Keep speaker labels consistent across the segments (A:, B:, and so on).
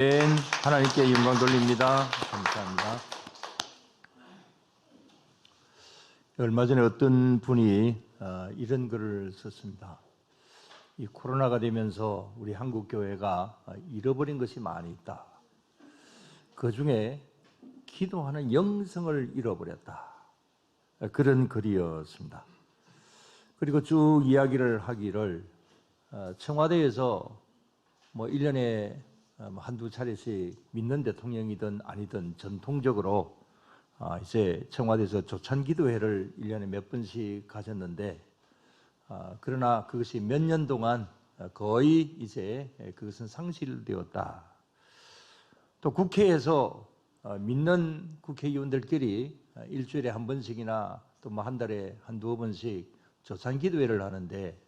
A: 하나님께 영광 돌립니다. 감사합니다. 얼마 전에 어떤 분이 이런 글을 썼습니다. 이 코로나가 되면서 우리 한국 교회가 잃어버린 것이 많이 있다. 그 중에 기도하는 영성을 잃어버렸다. 그런 글이었습니다. 그리고 쭉 이야기를 하기를 청와대에서 1년에 한두 차례씩 믿는 대통령이든 아니든 전통적으로 이제 청와대에서 조찬기도회를 1년에 몇 번씩 가졌는데, 그러나 그것이 몇 년 동안 거의 이제 그것은 상실되었다. 또 국회에서 믿는 국회의원들끼리 일주일에 한 번씩이나 또 한 달에 한두 번씩 조찬기도회를 하는데,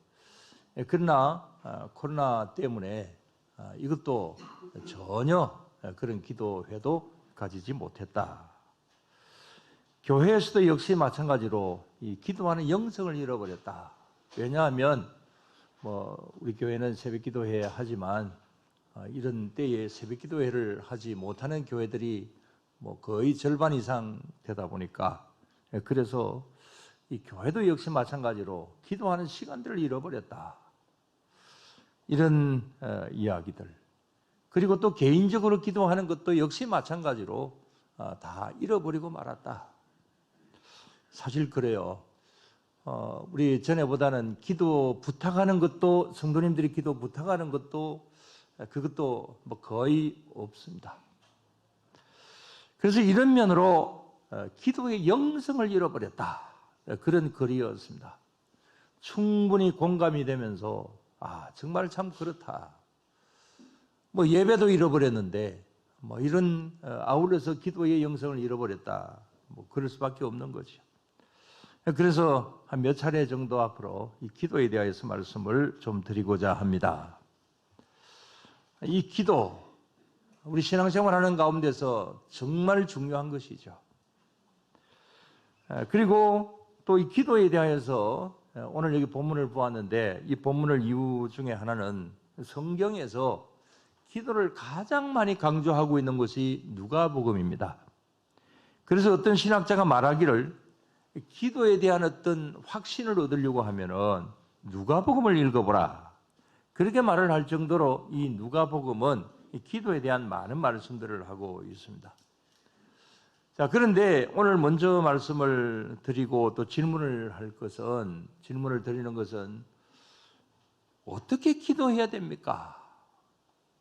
A: 그러나 코로나 때문에 이것도 전혀 그런 기도회도 가지지 못했다. 교회에서도 역시 마찬가지로 이 기도하는 영성을 잃어버렸다. 왜냐하면 우리 교회는 새벽기도회 하지만 이런 때에 새벽기도회를 하지 못하는 교회들이 거의 절반 이상 되다 보니까, 그래서 이 교회도 역시 마찬가지로 기도하는 시간들을 잃어버렸다. 이런 이야기들. 그리고 또 개인적으로 기도하는 것도 역시 마찬가지로 다 잃어버리고 말았다. 사실 그래요. 우리 전에보다는 기도 부탁하는 것도, 성도님들이 기도 부탁하는 것도 그것도 거의 없습니다. 그래서 이런 면으로 기도의 영성을 잃어버렸다. 그런 글이었습니다. 충분히 공감이 되면서 정말 참 그렇다. 예배도 잃어버렸는데 이런 아울러서 기도의 영성을 잃어버렸다. 그럴 수밖에 없는 거죠. 그래서 한 몇 차례 정도 앞으로 이 기도에 대해서 말씀을 좀 드리고자 합니다. 이 기도, 우리 신앙생활 하는 가운데서 정말 중요한 것이죠. 그리고 또 이 기도에 대하여서 오늘 여기 본문을 보았는데, 이 본문을 이유 중에 하나는 성경에서 기도를 가장 많이 강조하고 있는 것이 누가복음입니다. 그래서 어떤 신학자가 말하기를 기도에 대한 어떤 확신을 얻으려고 하면은 누가복음을 읽어보라. 그렇게 말을 할 정도로 이 누가복음은 이 기도에 대한 많은 말씀들을 하고 있습니다. 자, 그런데 오늘 먼저 말씀을 드리고 또 질문을 드리는 것은 어떻게 기도해야 됩니까?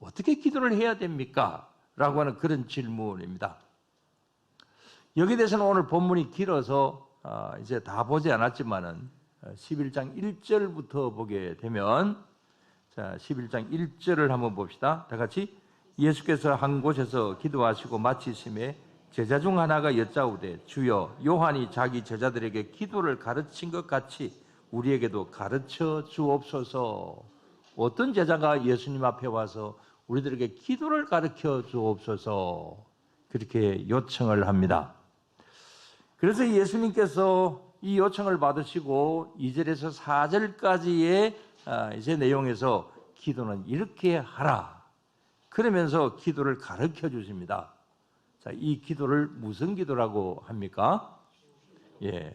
A: 어떻게 기도를 해야 됩니까? 라고 하는 그런 질문입니다. 여기에 대해서는 오늘 본문이 길어서 이제 다 보지 않았지만은 11장 1절부터 보게 되면, 자, 11장 1절을 한번 봅시다. 다 같이. 예수께서 한 곳에서 기도하시고 마치심에 제자 중 하나가 여짜오되, 주여, 요한이 자기 제자들에게 기도를 가르친 것 같이 우리에게도 가르쳐 주옵소서. 어떤 제자가 예수님 앞에 와서 우리들에게 기도를 가르쳐 주옵소서, 그렇게 요청을 합니다. 그래서 예수님께서 이 요청을 받으시고 2절에서 4절까지의 이제 내용에서 기도는 이렇게 하라, 그러면서 기도를 가르쳐 주십니다. 자, 이 기도를 무슨 기도라고 합니까?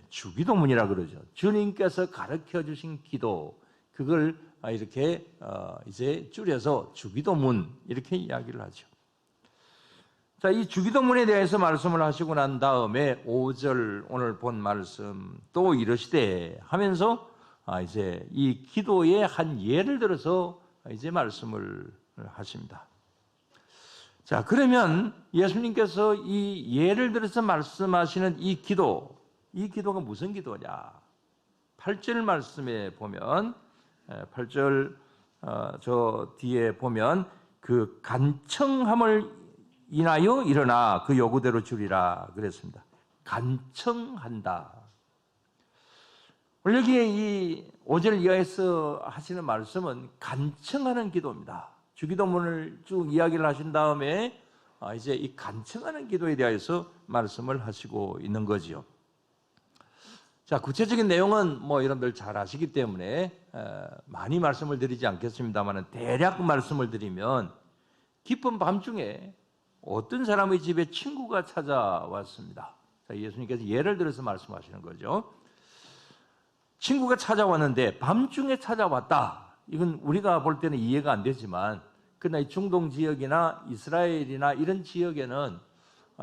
A: 주기도문이라 그러죠. 주님께서 가르쳐 주신 기도, 그걸 이렇게 이제 줄여서 주기도문, 이렇게 이야기를 하죠. 자, 이 주기도문에 대해서 말씀을 하시고 난 다음에 5절 오늘 본 말씀, 또 이러시되 하면서 이제 이 기도의 한 예를 들어서 이제 말씀을 하십니다. 자, 그러면 예수님께서 이 예를 들어서 말씀하시는 이 기도가 무슨 기도냐? 8절 말씀에 보면, 8절 저 뒤에 보면, 그 간청함을 인하여 일어나 그 요구대로 주리라 그랬습니다. 간청한다. 오늘 여기에 이 5절 이하에서 하시는 말씀은 간청하는 기도입니다. 주기도문을 쭉 이야기를 하신 다음에 이제 이 간청하는 기도에 대해서 말씀을 하시고 있는 거지요. 자, 구체적인 내용은 여러분들 잘 아시기 때문에 많이 말씀을 드리지 않겠습니다만, 대략 말씀을 드리면 깊은 밤중에 어떤 사람의 집에 친구가 찾아왔습니다. 자, 예수님께서 예를 들어서 말씀하시는 거죠. 친구가 찾아왔는데 밤중에 찾아왔다. 이건 우리가 볼 때는 이해가 안 되지만 그러나 이 중동 지역이나 이스라엘이나 이런 지역에는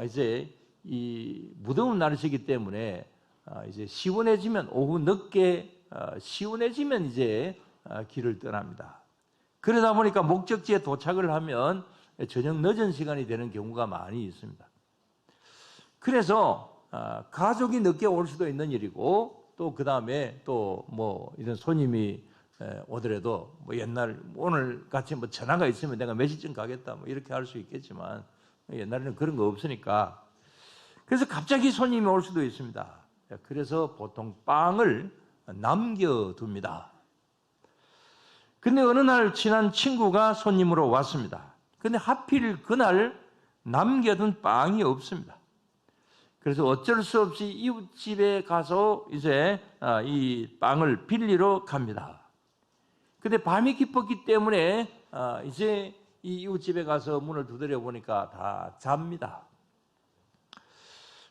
A: 이제 이 무더운 날씨이기 때문에 이제 시원해지면 오후 늦게 시원해지면 이제 길을 떠납니다. 그러다 보니까 목적지에 도착을 하면 저녁 늦은 시간이 되는 경우가 많이 있습니다. 그래서 가족이 늦게 올 수도 있는 일이고 또 그 다음에 또 뭐 이런 손님이 오더라도 뭐 옛날 오늘 같이 뭐 전화가 있으면 내가 몇 시쯤 가겠다 뭐 이렇게 할 수 있겠지만 옛날에는 그런 거 없으니까 그래서 갑자기 손님이 올 수도 있습니다. 그래서 보통 빵을 남겨둡니다. 근데 어느 날 친한 친구가 손님으로 왔습니다. 근데 하필 그날 남겨둔 빵이 없습니다. 그래서 어쩔 수 없이 이웃집에 가서 이제 이 빵을 빌리러 갑니다. 근데 밤이 깊었기 때문에 이제 이 이웃집에 가서 문을 두드려 보니까 다 잡니다.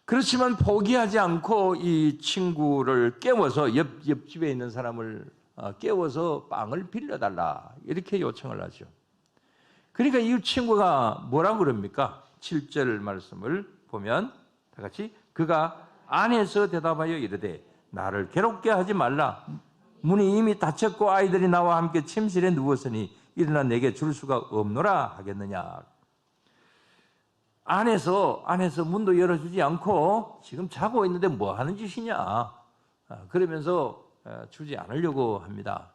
A: 그렇지만 포기하지 않고 이 친구를 깨워서 옆집에 있는 사람을 깨워서 빵을 빌려달라 이렇게 요청을 하죠. 그러니까 이 친구가 뭐라고 그럽니까? 7절 말씀을 보면 다 같이 그가 안에서 대답하여 이르되 나를 괴롭게 하지 말라. 문이 이미 닫혔고 아이들이 나와 함께 침실에 누웠으니 일어나 내게 줄 수가 없노라 하겠느냐. 안에서 문도 열어주지 않고 지금 자고 있는데 뭐 하는 짓이냐. 그러면서 주지 않으려고 합니다.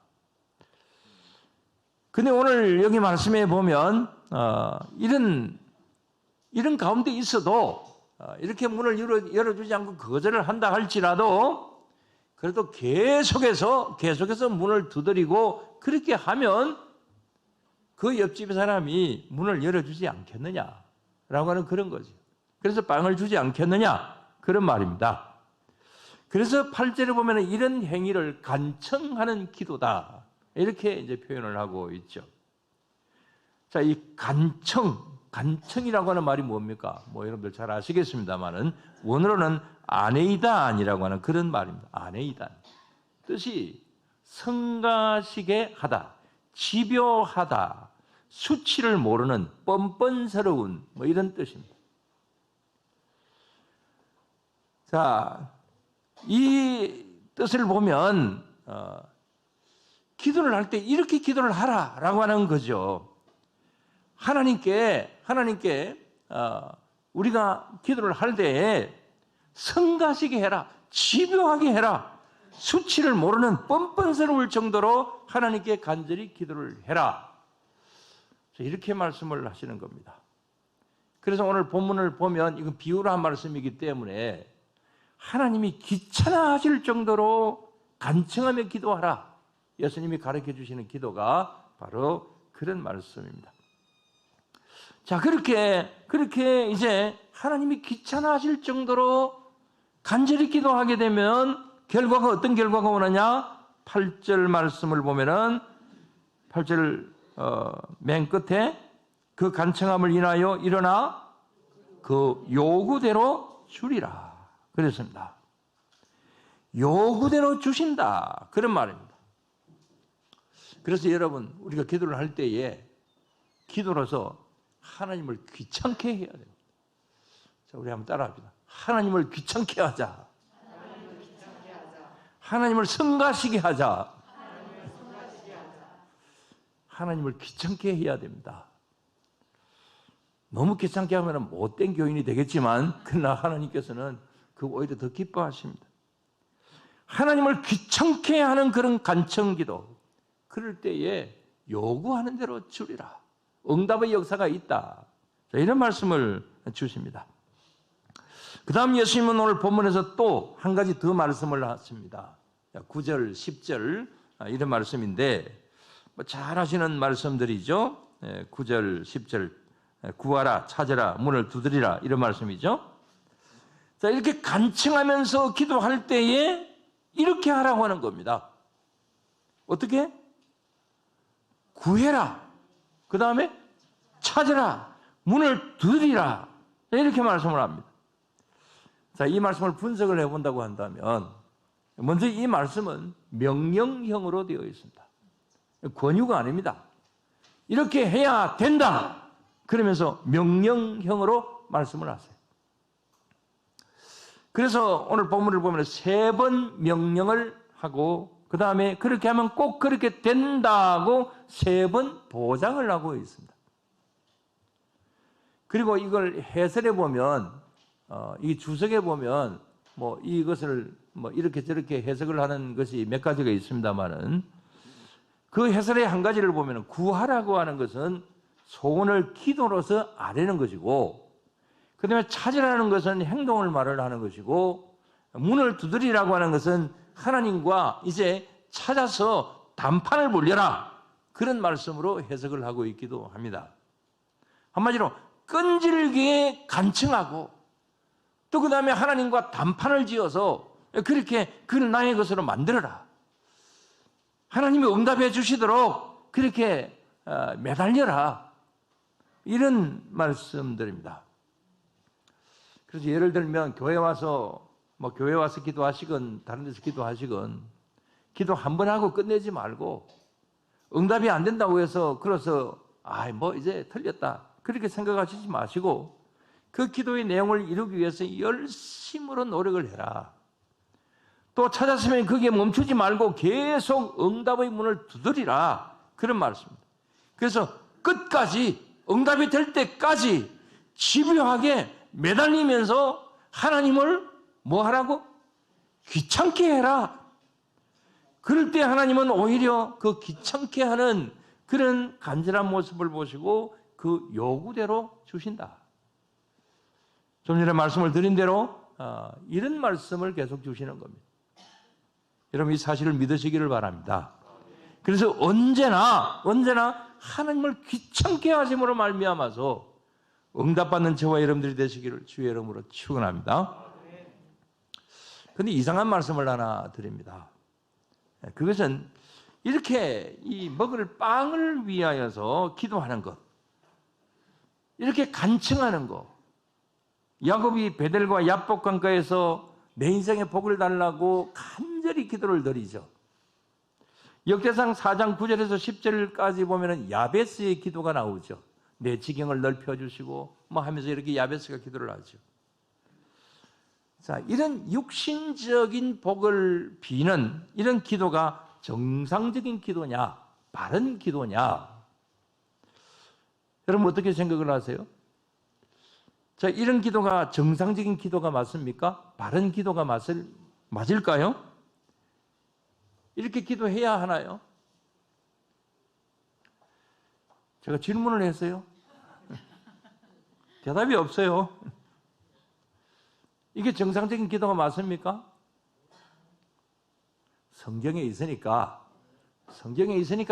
A: 근데 오늘 여기 말씀에 보면 이런 가운데 있어도 이렇게 문을 열어주지 않고 거절을 한다 할지라도 그래도 계속해서 문을 두드리고 그렇게 하면 그 옆집 사람이 문을 열어주지 않겠느냐라고 하는 그런 거죠. 그래서 빵을 주지 않겠느냐 그런 말입니다. 그래서 8절에 보면 이런 행위를 간청하는 기도다 이렇게 이제 표현을 하고 있죠. 자, 이 간청이라고 하는 말이 뭡니까? 뭐 여러분들 잘 아시겠습니다만은 원어로는 아네이단이라고 하는 그런 말입니다. 아네이단. 뜻이 성가시게 하다, 집요하다, 수치를 모르는 뻔뻔스러운 뭐 이런 뜻입니다. 자, 이 뜻을 보면 기도를 할 때 이렇게 기도를 하라라고 하는 거죠. 하나님께 우리가 기도를 할 때에 성가시게 해라, 집요하게 해라, 수치를 모르는 뻔뻔스러울 정도로 하나님께 간절히 기도를 해라. 이렇게 말씀을 하시는 겁니다. 그래서 오늘 본문을 보면 이건 비유로 한 말씀이기 때문에 하나님이 귀찮아하실 정도로 간청하며 기도하라. 예수님이 가르쳐 주시는 기도가 바로 그런 말씀입니다. 자, 그렇게 이제 하나님이 귀찮아하실 정도로 간절히 기도하게 되면 결과가 어떤 결과가 오느냐? 8절 말씀을 보면은 8절 맨 끝에 그 간청함을 인하여 일어나 그 요구대로 주리라 그랬습니다. 요구대로 주신다 그런 말입니다. 그래서 여러분 우리가 기도를 할 때에 기도로서 하나님을 귀찮게 해야 됩니다. 자, 우리 한번 따라합시다. 하나님을 귀찮게 하자. 하나님을 성가시게 하자. 하나님을 귀찮게 해야 됩니다. 너무 귀찮게 하면 못된 교인이 되겠지만 그러나 하나님께서는 그 오히려 더 기뻐하십니다. 하나님을 귀찮게 하는 그런 간청기도 그럴 때에 요구하는 대로 주리라. 응답의 역사가 있다. 자, 이런 말씀을 주십니다. 그 다음 예수님은 오늘 본문에서 또 한 가지 더 말씀을 하십니다. 9절, 10절 이런 말씀인데 잘 하시는 말씀들이죠. 9절, 10절 구하라, 찾으라, 문을 두드리라 이런 말씀이죠. 자, 이렇게 간청하면서 기도할 때에 이렇게 하라고 하는 겁니다. 어떻게? 구해라. 그 다음에 찾으라, 문을 두드리라, 이렇게 말씀을 합니다. 자, 이 말씀을 분석을 해본다고 한다면 먼저 이 말씀은 명령형으로 되어 있습니다. 권유가 아닙니다. 이렇게 해야 된다, 그러면서 명령형으로 말씀을 하세요. 그래서 오늘 본문을 보면 3번 명령을 하고 그 다음에 그렇게 하면 꼭 그렇게 된다고 3번 보장을 하고 있습니다. 그리고 이걸 해설해 보면 이 주석에 보면 뭐 이것을 뭐 이렇게 저렇게 해석을 하는 것이 몇 가지가 있습니다만은 그 해설의 한 가지를 보면 구하라고 하는 것은 소원을 기도로서 아뢰는 것이고, 그 다음에 찾으라는 것은 행동을 말을 하는 것이고, 문을 두드리라고 하는 것은 하나님과 이제 찾아서 단판을 벌려라, 그런 말씀으로 해석을 하고 있기도 합니다. 한마디로 끈질기게 간청하고 또 그 다음에 하나님과 단판을 지어서 그렇게 그를 나의 것으로 만들어라, 하나님이 응답해 주시도록 그렇게 매달려라, 이런 말씀들입니다. 그래서 예를 들면 교회 와서 기도하시건 다른 데서 기도하시건 기도 한 번 하고 끝내지 말고 응답이 안 된다고 해서 그래서 뭐 이제 틀렸다 그렇게 생각하시지 마시고 그 기도의 내용을 이루기 위해서 열심으로 노력을 해라. 또 찾았으면 거기에 멈추지 말고 계속 응답의 문을 두드리라, 그런 말씀입니다. 그래서 끝까지 응답이 될 때까지 집요하게 매달리면서 하나님을 뭐 하라고? 귀찮게 해라. 그럴 때 하나님은 오히려 그 귀찮게 하는 그런 간절한 모습을 보시고 그 요구대로 주신다. 좀 전에 말씀을 드린 대로 이런 말씀을 계속 주시는 겁니다. 여러분 이 사실을 믿으시기를 바랍니다. 그래서 언제나 하나님을 귀찮게 하심으로 말미암아서 응답받는 저와 여러분들이 되시기를 주의 이름으로 축원합니다. 그런데 이상한 말씀을 하나 드립니다. 그것은 이렇게 이 먹을 빵을 위하여서 기도하는 것, 이렇게 간청하는 것, 야곱이 베델과 야복 강가에서 내 인생의 복을 달라고 간절히 기도를 드리죠. 역대상 4장 9절에서 10절까지 보면은 야베스의 기도가 나오죠. 내 지경을 넓혀주시고 뭐 하면서 이렇게 야베스가 기도를 하죠. 자, 이런 육신적인 복을 비는 이런 기도가 정상적인 기도냐, 바른 기도냐? 여러분 어떻게 생각을 하세요? 자, 이런 기도가 정상적인 기도가 맞습니까? 바른 기도가 맞을까요? 이렇게 기도해야 하나요? 제가 질문을 했어요. 대답이 없어요. 이게 정상적인 기도가 맞습니까? 성경에 있으니까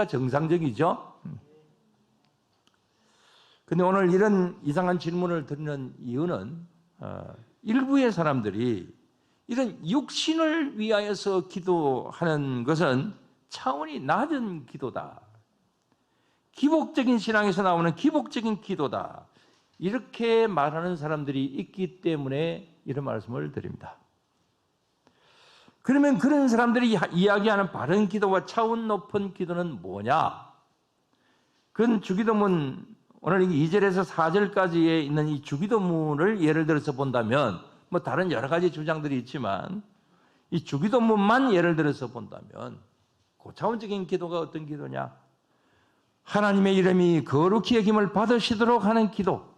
A: 정상적이죠? 근데 오늘 이런 이상한 질문을 드리는 이유는 일부의 사람들이 이런 육신을 위하여서 기도하는 것은 차원이 낮은 기도다, 기복적인 신앙에서 나오는 기복적인 기도다, 이렇게 말하는 사람들이 있기 때문에 이런 말씀을 드립니다. 그러면 그런 사람들이 이야기하는 바른 기도와 차원 높은 기도는 뭐냐? 그건 주기도문 오늘 2절에서 4절까지에 있는 이 주기도문을 예를 들어서 본다면 뭐 다른 여러 가지 주장들이 있지만 이 주기도문만 예를 들어서 본다면 고차원적인 기도가 어떤 기도냐? 하나님의 이름이 거룩히 여김을 받으시도록 하는 기도,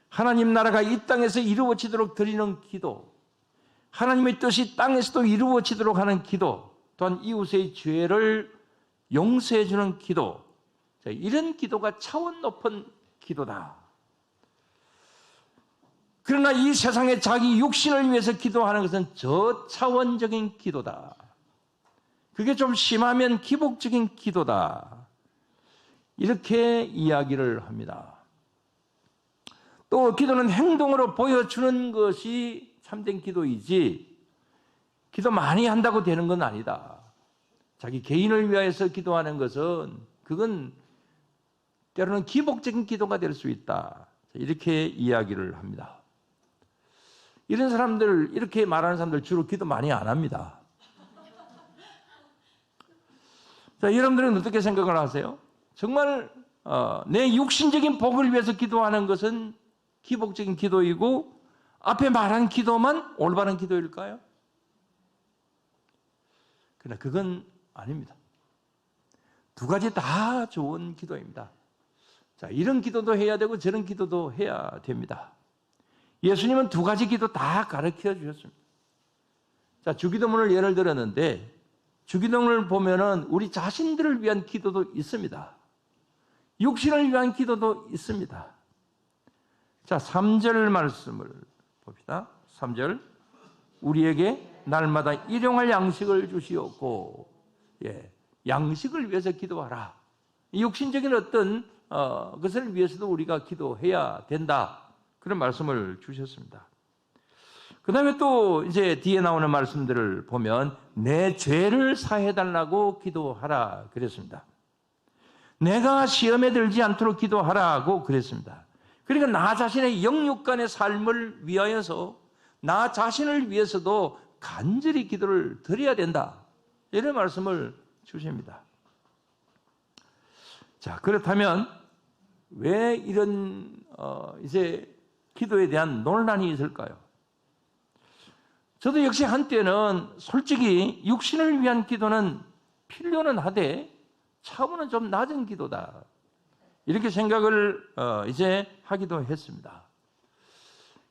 A: 하나님 나라가 이 땅에서 이루어지도록 드리는 기도, 하나님의 뜻이 땅에서도 이루어지도록 하는 기도, 또한 이웃의 죄를 용서해 주는 기도, 이런 기도가 차원 높은 기도다. 그러나 이 세상에 자기 육신을 위해서 기도하는 것은 저차원적인 기도다. 그게 좀 심하면 기복적인 기도다. 이렇게 이야기를 합니다. 또 기도는 행동으로 보여주는 것이 참된 기도이지 기도 많이 한다고 되는 건 아니다. 자기 개인을 위하여서 기도하는 것은 그건 때로는 기복적인 기도가 될 수 있다. 이렇게 이야기를 합니다. 이런 사람들, 이렇게 말하는 사람들 주로 기도 많이 안 합니다. 자, 여러분들은 어떻게 생각을 하세요? 정말 내 육신적인 복을 위해서 기도하는 것은 기복적인 기도이고 앞에 말한 기도만 올바른 기도일까요? 그러나 그건 아닙니다. 두 가지 다 좋은 기도입니다. 자, 이런 기도도 해야 되고 저런 기도도 해야 됩니다. 예수님은 두 가지 기도 다 가르쳐 주셨습니다. 자, 주기도문을 예를 들었는데 주기도문을 보면은 우리 자신들을 위한 기도도 있습니다. 육신을 위한 기도도 있습니다. 자, 3절 말씀을 봅시다. 3절. 우리에게 날마다 일용할 양식을 주시옵고, 양식을 위해서 기도하라. 육신적인 어떤 것을 위해서도 우리가 기도해야 된다. 그런 말씀을 주셨습니다. 그 다음에 또 이제 뒤에 나오는 말씀들을 보면 내 죄를 사해달라고 기도하라 그랬습니다. 내가 시험에 들지 않도록 기도하라고 그랬습니다. 그러니까 나 자신의 영육간의 삶을 위하여서 나 자신을 위해서도 간절히 기도를 드려야 된다. 이런 말씀을 주십니다. 자, 그렇다면 왜 이런 이제 기도에 대한 논란이 있을까요? 저도 역시 한때는 솔직히 육신을 위한 기도는 필요는 하되 차원은 좀 낮은 기도다. 이렇게 생각을 이제 하기도 했습니다.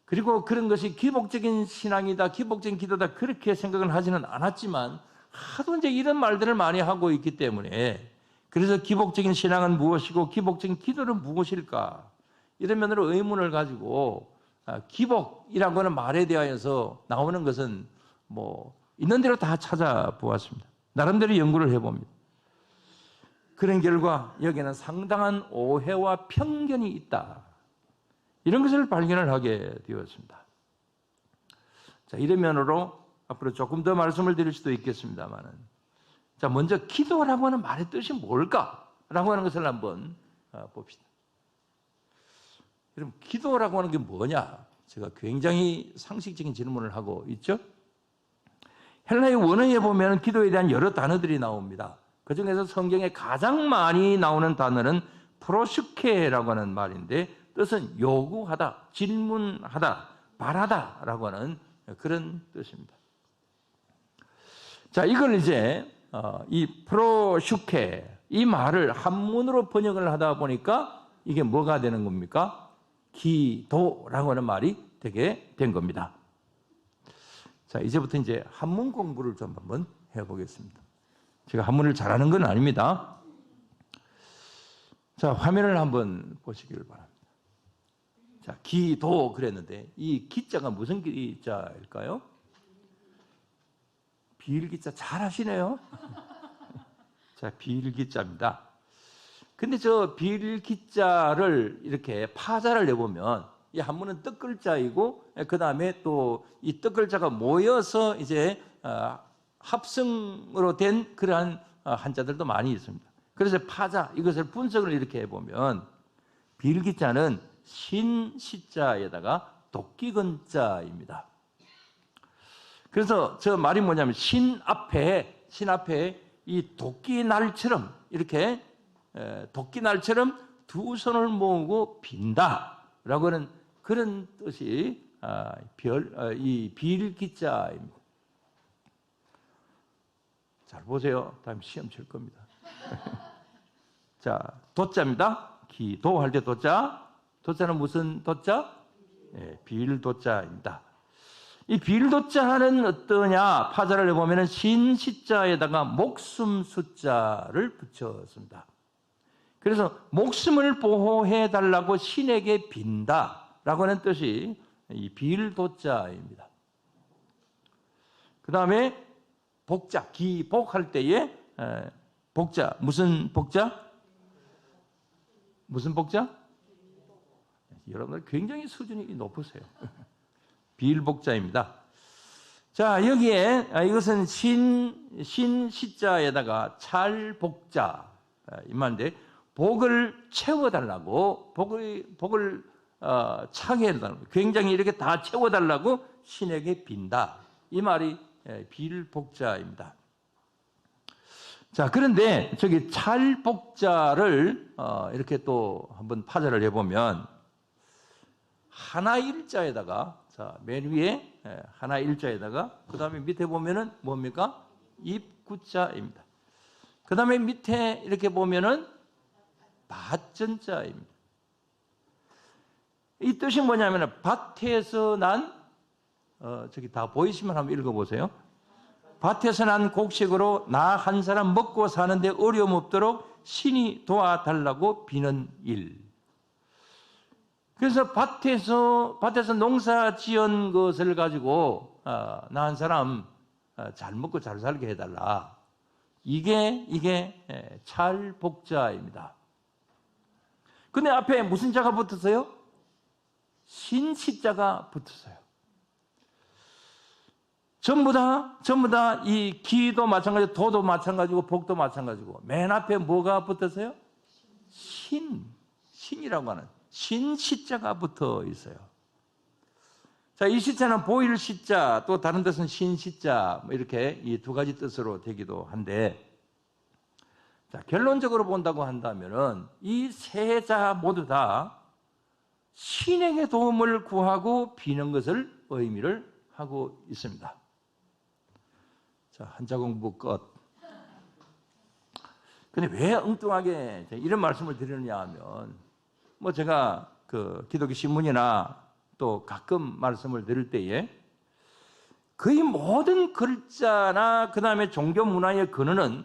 A: 그리고 그런 것이 기복적인 신앙이다, 기복적인 기도다 그렇게 생각은 하지는 않았지만 하도 이제 이런 말들을 많이 하고 있기 때문에 그래서 기복적인 신앙은 무엇이고 기복적인 기도는 무엇일까? 이런 면으로 의문을 가지고 기복이라고 하는 말에 대하여서 나오는 것은 뭐 있는 대로 다 찾아보았습니다. 나름대로 연구를 해봅니다. 그런 결과 여기에는 상당한 오해와 편견이 있다. 이런 것을 발견을 하게 되었습니다. 자, 이런 면으로 앞으로 조금 더 말씀을 드릴 수도 있겠습니다만은, 자, 먼저 기도라고 하는 말의 뜻이 뭘까라고 하는 것을 한번 봅시다. 여러분, 기도라고 하는 게 뭐냐? 제가 굉장히 상식적인 질문을 하고 있죠. 헬라의 원어에 보면 기도에 대한 여러 단어들이 나옵니다. 그 중에서 성경에 가장 많이 나오는 단어는 프로슈케라고 하는 말인데 뜻은 요구하다, 질문하다, 바라다라고 하는 그런 뜻입니다. 자, 이걸 이제 이 프로슈케 이 말을 한문으로 번역을 하다 보니까 이게 뭐가 되는 겁니까? 기도라고 하는 말이 되게 된 겁니다. 자, 이제부터 이제 한문 공부를 좀 한번 해보겠습니다. 제가 한문을 잘하는 건 아닙니다. 자, 화면을 한번 보시길 바랍니다. 자, 기도 그랬는데 이 기자가 무슨 기자일까요? 비일기자 잘 하시네요. 자, 비일기자입니다. 근데 저 비일기자를 이렇게 파자를 내보면 이 한문은 뜻글자이고 그 다음에 또 이 뜻글자가 모여서 이제 합성으로 된 그러한 한자들도 많이 있습니다. 그래서 파자 이것을 분석을 이렇게 해보면 비일기자는 신시자에다가 도끼근자입니다. 그래서 저 말이 뭐냐면 신 앞에 이 도끼날처럼 이렇게 도끼날처럼 두 손을 모으고 빈다라고 하는 그런 뜻이 이 비일기자입니다. 잘 보세요. 다음 시험 칠 겁니다. 자, 도자입니다. 기도할 때 도자. 도자는 무슨 도자? 비일도자입니다. 이 비일도자는 어떠냐? 파자를 해보면 신시자에다가 목숨 숫자를 붙였습니다. 그래서 목숨을 보호해 달라고 신에게 빈다라고 하는 뜻이 이 비일도자입니다. 그 다음에 복자, 기복할 때에 복자, 무슨 복자? 무슨 복자? 여러분들 굉장히 수준이 높으세요. 비일복자입니다. 자, 여기에 이것은 신시자에다가 찰복자 이 말인데 복을 채워달라고, 복을 차게 해달라고, 굉장히 이렇게 다 채워달라고 신에게 빈다. 이 말이 빌복자입니다. 자, 그런데 저기 찰복자를 이렇게 또 한번 파자를 해보면 하나 일자에다가, 자, 맨 위에 하나 일자에다가 그 다음에 밑에 보면은 뭡니까? 입구자입니다. 그 다음에 밑에 이렇게 보면은 밭전자입니다. 이 뜻이 뭐냐면 밭에서 난 저기 다 보이시면 한번 읽어보세요. 밭에서 난 곡식으로 나 한 사람 먹고 사는데 어려움 없도록 신이 도와달라고 비는 일. 그래서 밭에서 농사 지은 것을 가지고 나 한 사람 잘 먹고 잘 살게 해달라. 이게 찰복자입니다. 근데 앞에 무슨 자가 붙었어요? 신시자가 붙었어요. 전부 다 이 기도 마찬가지고 도도 마찬가지고 복도 마찬가지고 맨 앞에 뭐가 붙었어요? 신이라고 하는 신시자가 붙어 있어요. 자, 이 시자는 보일 시자, 또 다른 뜻은 신시자, 뭐 이렇게 이 두 가지 뜻으로 되기도 한데, 자, 결론적으로 본다고 한다면은 이 세 자 모두 다 신에게 도움을 구하고 비는 것을 의미를 하고 있습니다. 자, 한자 공부 끝. 근데 왜 엉뚱하게 이런 말씀을 드리느냐 하면, 뭐 제가 그 기독교 신문이나 또 가끔 말씀을 드릴 때에 거의 모든 글자나 그 다음에 종교 문화의 근원은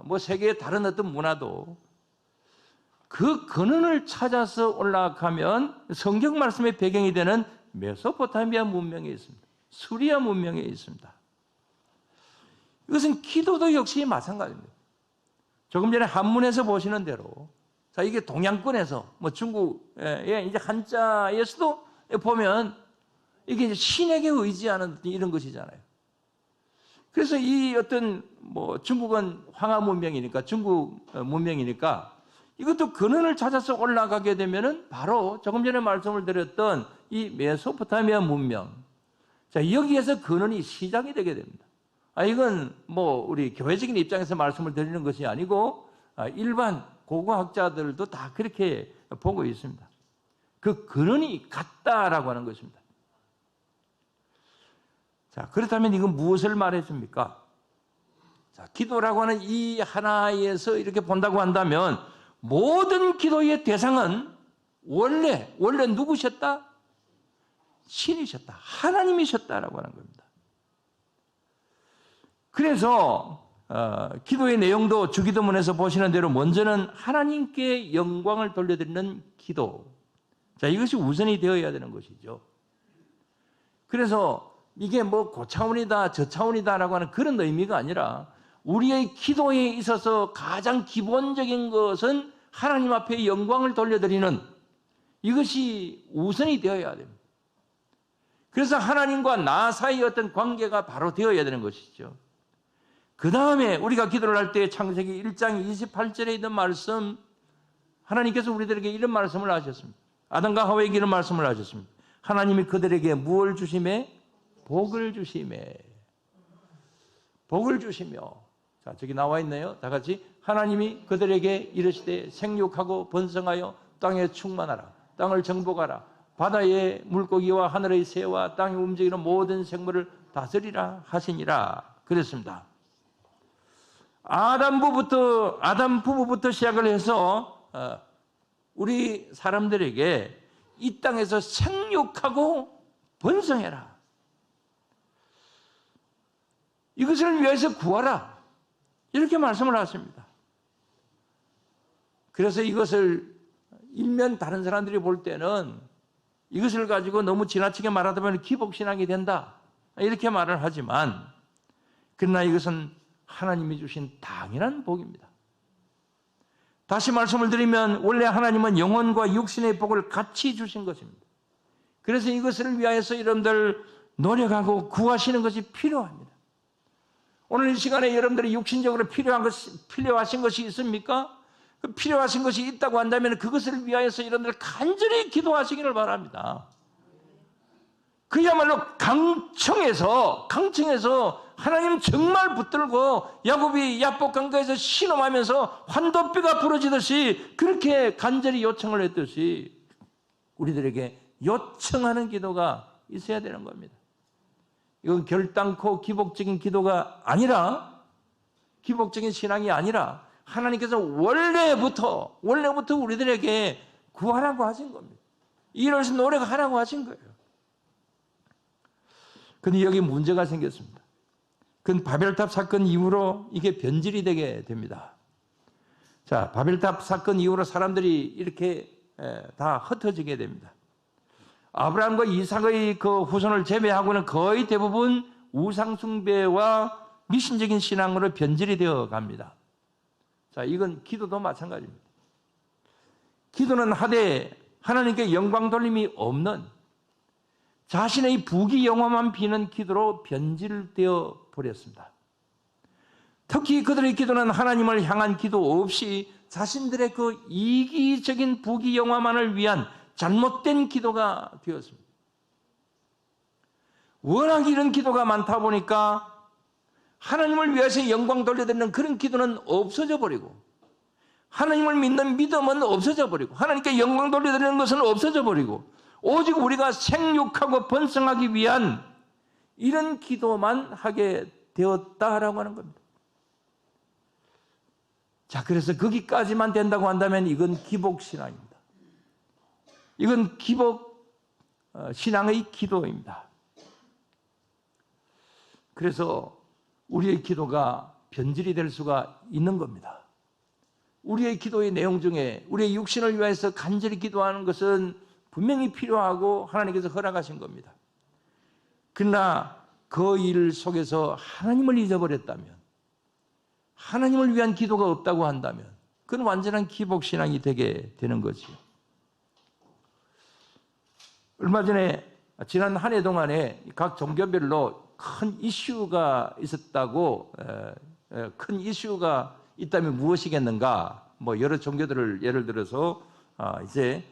A: 뭐 세계의 다른 어떤 문화도 그 근원을 찾아서 올라가면 성경 말씀의 배경이 되는 메소포타미아 문명에 있습니다. 수리아 문명에 있습니다. 이것은 기도도 역시 마찬가지입니다. 조금 전에 한문에서 보시는 대로, 자, 이게 동양권에서 뭐 중국의 이제 한자에서도 보면 이게 이제 신에게 의지하는 이런 것이잖아요. 그래서 이 어떤 뭐 중국은 황하 문명이니까, 중국 문명이니까 이것도 근원을 찾아서 올라가게 되면은 바로 조금 전에 말씀을 드렸던 이 메소포타미아 문명. 자, 여기에서 근원이 시작이 되게 됩니다. 이건 뭐 우리 교회적인 입장에서 말씀을 드리는 것이 아니고 일반 고고학자들도 다 그렇게 보고 있습니다. 그 근원이 같다라고 하는 것입니다. 자, 그렇다면 이건 무엇을 말해줍니까? 자, 기도라고 하는 이 하나에서 이렇게 본다고 한다면 모든 기도의 대상은 원래 누구셨다? 신이셨다. 하나님이셨다라고 하는 겁니다. 그래서 기도의 내용도 주기도문에서 보시는 대로 먼저는 하나님께 영광을 돌려드리는 기도. 자, 이것이 우선이 되어야 되는 것이죠. 그래서 이게 뭐 고차원이다 저차원이다라고 하는 그런 의미가 아니라 우리의 기도에 있어서 가장 기본적인 것은 하나님 앞에 영광을 돌려드리는 이것이 우선이 되어야 됩니다. 그래서 하나님과 나 사이의 어떤 관계가 바로 되어야 되는 것이죠. 그 다음에 우리가 기도를 할 때 창세기 1장 28절에 있는 말씀, 하나님께서 우리들에게 이런 말씀을 하셨습니다. 아담과 하와에게 이런 말씀을 하셨습니다. 하나님이 그들에게 무엇을 주시매? 복을 주시매. 복을 주시며. 자, 저기 나와 있네요. 다 같이. 하나님이 그들에게 이르시되 생육하고 번성하여 땅에 충만하라. 땅을 정복하라. 바다의 물고기와 하늘의 새와 땅에 움직이는 모든 생물을 다스리라 하시니라. 그랬습니다. 아담 부부부터 시작을 해서 우리 사람들에게 이 땅에서 생육하고 번성해라. 이것을 위해서 구하라. 이렇게 말씀을 하십니다. 그래서 이것을 일면 다른 사람들이 볼 때는 이것을 가지고 너무 지나치게 말하다 보면 기복신앙이 된다. 이렇게 말을 하지만 그러나 이것은 하나님이 주신 당연한 복입니다. 다시 말씀을 드리면 원래 하나님은 영혼과 육신의 복을 같이 주신 것입니다. 그래서 이것을 위하여서 여러분들 노력하고 구하시는 것이 필요합니다. 오늘 이 시간에 여러분들이 육신적으로 필요하신 것이 있습니까? 필요하신 것이 있다고 한다면 그것을 위하여서 여러분들 간절히 기도하시기를 바랍니다. 그야말로 강청에서 하나님 정말 붙들고 야곱이 야복 강가에서 신음하면서 환도뼈가 부러지듯이 그렇게 간절히 요청을 했듯이 우리들에게 요청하는 기도가 있어야 되는 겁니다. 이건 결단코 기복적인 기도가 아니라, 기복적인 신앙이 아니라 하나님께서 원래부터 우리들에게 구하라고 하신 겁니다. 이로서 노력하라고 하신 거예요. 그런데 여기 문제가 생겼습니다. 그건 바벨탑 사건 이후로 이게 변질이 되게 됩니다. 자, 바벨탑 사건 이후로 사람들이 이렇게 다 흩어지게 됩니다. 아브라함과 이삭의 그 후손을 제외하고는 거의 대부분 우상숭배와 미신적인 신앙으로 변질이 되어 갑니다. 자, 이건 기도도 마찬가지입니다. 기도는 하되 하나님께 영광 돌림이 없는 자신의 부귀영화만 비는 기도로 변질되어 버렸습니다. 특히 그들의 기도는 하나님을 향한 기도 없이 자신들의 그 이기적인 부귀영화만을 위한 잘못된 기도가 되었습니다. 워낙 이런 기도가 많다 보니까 하나님을 위해서 영광 돌려드리는 그런 기도는 없어져 버리고, 하나님을 믿는 믿음은 없어져 버리고, 하나님께 영광 돌려드리는 것은 없어져 버리고, 오직 우리가 생육하고 번성하기 위한 이런 기도만 하게 되었다라고 하는 겁니다. 자, 그래서 거기까지만 된다고 한다면 이건 기복신앙입니다. 이건 기복 신앙의 기도입니다. 그래서 우리의 기도가 변질이 될 수가 있는 겁니다. 우리의 기도의 내용 중에 우리의 육신을 위해서 간절히 기도하는 것은 분명히 필요하고 하나님께서 허락하신 겁니다. 그러나 그 일 속에서 하나님을 잊어버렸다면, 하나님을 위한 기도가 없다고 한다면 그건 완전한 기복신앙이 되게 되는 거지요. 얼마 전에 지난 한 해 동안에 각 종교별로 큰 이슈가 있었다고, 큰 이슈가 있다면 무엇이겠는가? 뭐 여러 종교들을 예를 들어서 이제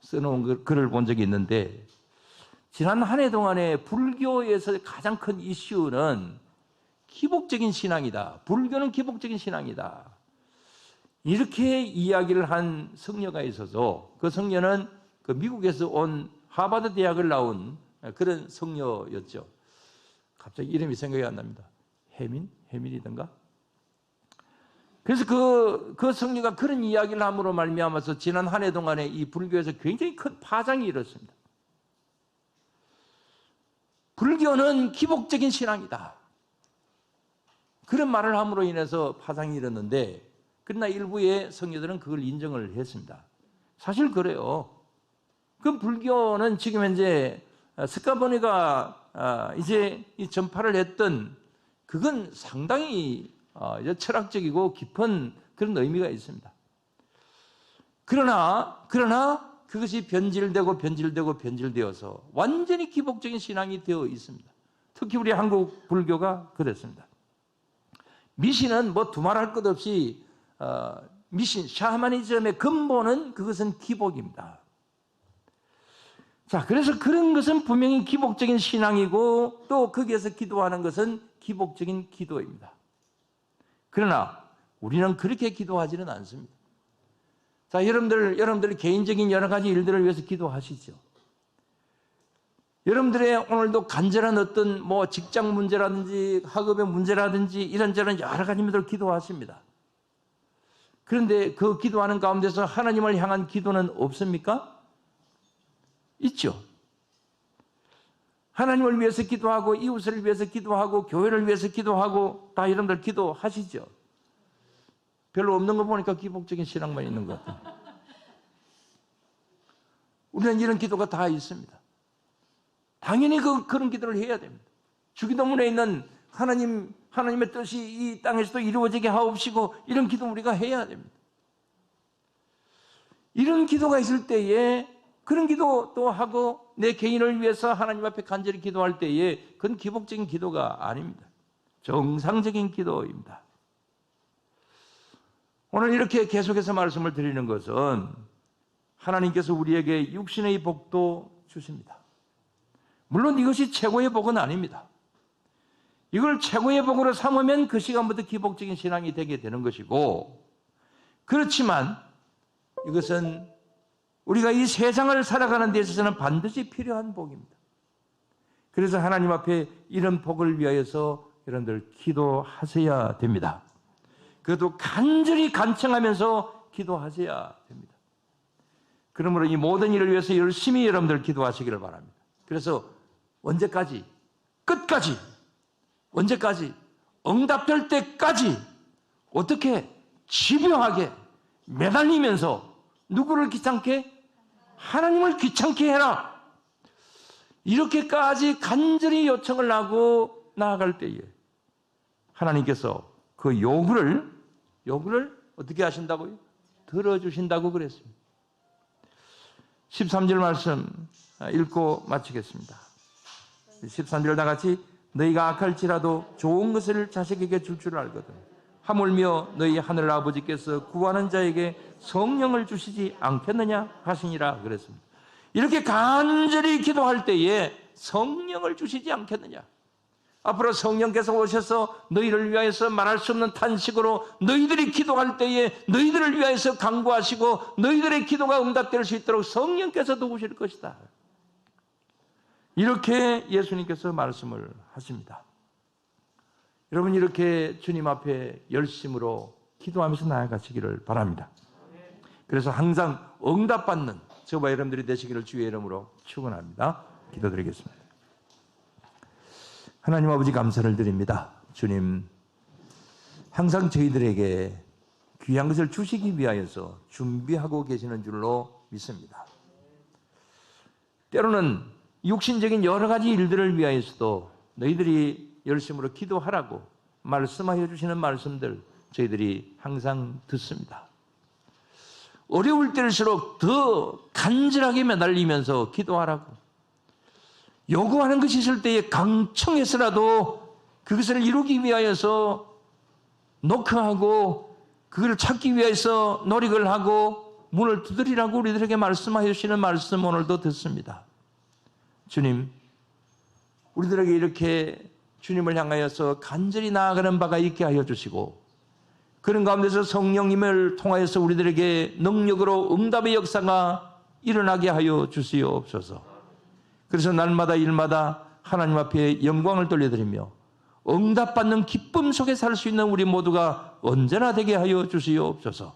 A: 써놓은 글을 본 적이 있는데, 지난 한 해 동안에 불교에서 가장 큰 이슈는 기복적인 신앙이다. 불교는 기복적인 신앙이다. 이렇게 이야기를 한 성녀가 있어서, 그 성녀는 그 미국에서 온 하버드 대학을 나온 그런 성녀였죠. 갑자기 이름이 생각이 안 납니다. 해민이던가? 그래서 그 성녀가 그런 이야기를 함으로 말미암아서 지난 한 해 동안에 이 불교에서 굉장히 큰 파장이 일었습니다. 불교는 기복적인 신앙이다. 그런 말을 함으로 인해서 파장이 일었는데, 그러나 일부의 성녀들은 그걸 인정을 했습니다. 사실 그래요. 그 불교는 지금 현재 스카보니가 이제 이 전파를 했던, 그건 상당히 철학적이고 깊은 그런 의미가 있습니다. 그러나 그것이 변질되어서 완전히 기복적인 신앙이 되어 있습니다. 특히 우리 한국 불교가 그랬습니다. 미신은 뭐 두말할 것 없이 미신, 샤머니즘의 근본은 그것은 기복입니다. 자, 그래서 그런 것은 분명히 기복적인 신앙이고, 또 거기에서 기도하는 것은 기복적인 기도입니다. 그러나 우리는 그렇게 기도하지는 않습니다. 자, 여러분들 개인적인 여러 가지 일들을 위해서 기도하시죠. 여러분들의 오늘도 간절한 어떤 뭐 직장 문제라든지 학업의 문제라든지 이런저런 여러 가지 문제를 기도하십니다. 그런데 그 기도하는 가운데서 하나님을 향한 기도는 없습니까? 있죠. 하나님을 위해서 기도하고, 이웃을 위해서 기도하고, 교회를 위해서 기도하고, 다 여러분들 기도하시죠. 별로 없는 거 보니까 기복적인 신앙만 있는 것 같아요. 우리는 이런 기도가 다 있습니다. 당연히 그런 기도를 해야 됩니다. 주기도문에 있는 하나님의 뜻이 이 땅에서도 이루어지게 하옵시고, 이런 기도 우리가 해야 됩니다. 이런 기도가 있을 때에, 그런 기도도 하고 내 개인을 위해서 하나님 앞에 간절히 기도할 때에, 그건 기복적인 기도가 아닙니다. 정상적인 기도입니다. 오늘 이렇게 계속해서 말씀을 드리는 것은 하나님께서 우리에게 육신의 복도 주십니다. 물론 이것이 최고의 복은 아닙니다. 이걸 최고의 복으로 삼으면 그 시간부터 기복적인 신앙이 되게 되는 것이고, 그렇지만 이것은 우리가 이 세상을 살아가는 데 있어서는 반드시 필요한 복입니다. 그래서 하나님 앞에 이런 복을 위하여서 여러분들 기도하셔야 됩니다. 그것도 간절히 간청하면서 기도하셔야 됩니다. 그러므로 이 모든 일을 위해서 열심히 여러분들 기도하시기를 바랍니다. 그래서 언제까지? 끝까지! 언제까지? 응답될 때까지 어떻게 집요하게 매달리면서 누구를 귀찮게? 하나님을 귀찮게 해라. 이렇게까지 간절히 요청을 하고 나아갈 때에 하나님께서 그 요구를 어떻게 하신다고요? 들어주신다고 그랬습니다. 13절 말씀 읽고 마치겠습니다. 13절 다 같이 너희가 악할지라도 좋은 것을 자식에게 줄 줄 알거든 하물며 너희 하늘 아버지께서 구하는 자에게 성령을 주시지 않겠느냐 하시니라 그랬습니다. 이렇게 간절히 기도할 때에 성령을 주시지 않겠느냐. 앞으로 성령께서 오셔서 너희를 위하여서 말할 수 없는 탄식으로 너희들이 기도할 때에 너희들을 위하여서 간구하시고 너희들의 기도가 응답될 수 있도록 성령께서 도우실 것이다. 이렇게 예수님께서 말씀을 하십니다. 여러분 이렇게 주님 앞에 열심으로 기도하면서 나아가시기를 바랍니다. 그래서 항상 응답받는 저와 여러분들이 되시기를 주의 이름으로 축원합니다. 기도드리겠습니다. 하나님 아버지 감사를 드립니다. 주님 항상 저희들에게 귀한 것을 주시기 위하여서 준비하고 계시는 줄로 믿습니다. 때로는 육신적인 여러 가지 일들을 위하여서도 너희들이 열심으로 기도하라고 말씀하여 주시는 말씀들 저희들이 항상 듣습니다. 어려울 때일수록 더 간절하게 매달리면서 기도하라고 요구하는 것이 있을 때에 강청해서라도 그것을 이루기 위하여서 노크하고 그걸 찾기 위해서 노력을 하고 문을 두드리라고 우리들에게 말씀하여 주시는 말씀 오늘도 듣습니다. 주님, 우리들에게 이렇게 주님을 향하여서 간절히 나아가는 바가 있게 하여 주시고 그런 가운데서 성령님을 통하여서 우리들에게 능력으로 응답의 역사가 일어나게 하여 주시옵소서. 그래서 날마다 일마다 하나님 앞에 영광을 돌려드리며 응답받는 기쁨 속에 살 수 있는 우리 모두가 언제나 되게 하여 주시옵소서.